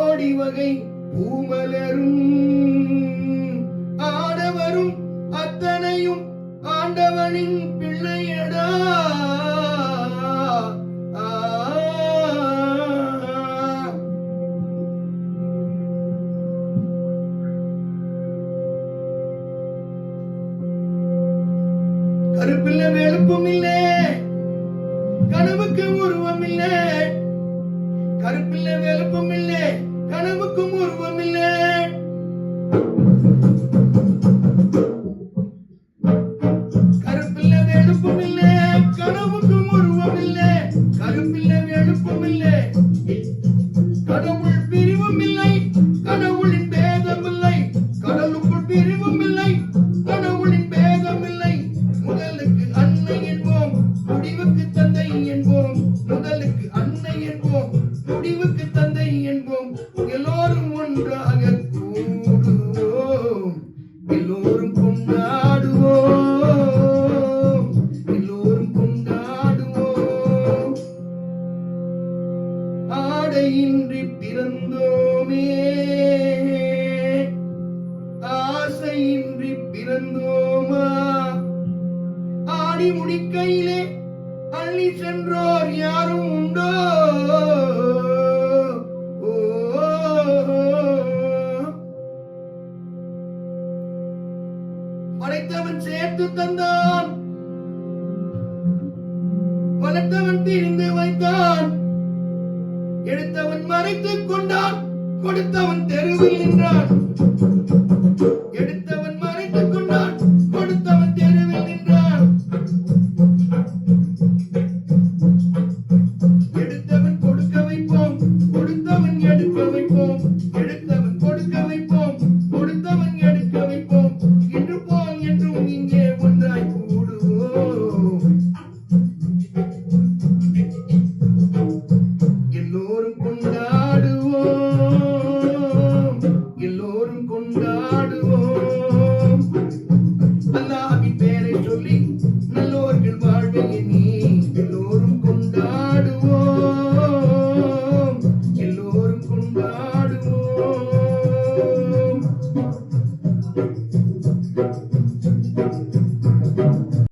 கோடி வகை பூமலரும் ஆடவரும் அத்தனையும் ஆண்டவனின் பிள்ளையடா. கருப்பில்ல வெளுப்பும் இல்லே, கனவுக்கு உருவம் இல்லே. கருப்பில்ல வெளுப்பும் இல்லே, கனவுக்கும் உருவம் இல்லே. கருப்பில்ல வெளுப்பும் இல்லே, கனவுக்கும் உருவம் இல்லே. கருப்பில்ல வெளுப்பும் இல்லே, கடவுள் பிரிவும் இல்லை, கடவுளின் பேதம் இல்லை. கடலுக்குள் பிரிவும் இல்லை, கடவுளின் பேதம் இல்லை. முதலுக்கு அன்னை என்போம், முடிவுக்கு தந்தை என்போம். முதலுக்கு அன்னை என்போம், முடிவுக்கு தந்தை என்போம். எல்லோரும் ஒன்றாக கூடுவோம், எல்லோரும் கொண்டாடுவோம், எல்லோரும் கொண்டாடுவோம். ஆடையின்றி பிறந்தோமே, ஆசையின்றி பிறந்தோமா? ஆடி முடிக்கையிலே அள்ளி சென்றோர் யாரும் உண்டோ? படைத்தவன் சேர்த்து தந்தான், வளர்த்தவன் திரிந்து வைத்தான். எடுத்தவன் மறைத்துக் கொண்டான், கொடுத்தவன் தெருவில் நின்றான். எடுத்தவன் மறைத்துக் கொண்டான், கொடுத்தவன் தெருவில் நின்றான். எடுத்தவன் கொடுக்க வைப்போம், கொடுத்தவன் எடுக்க வைப்போம்.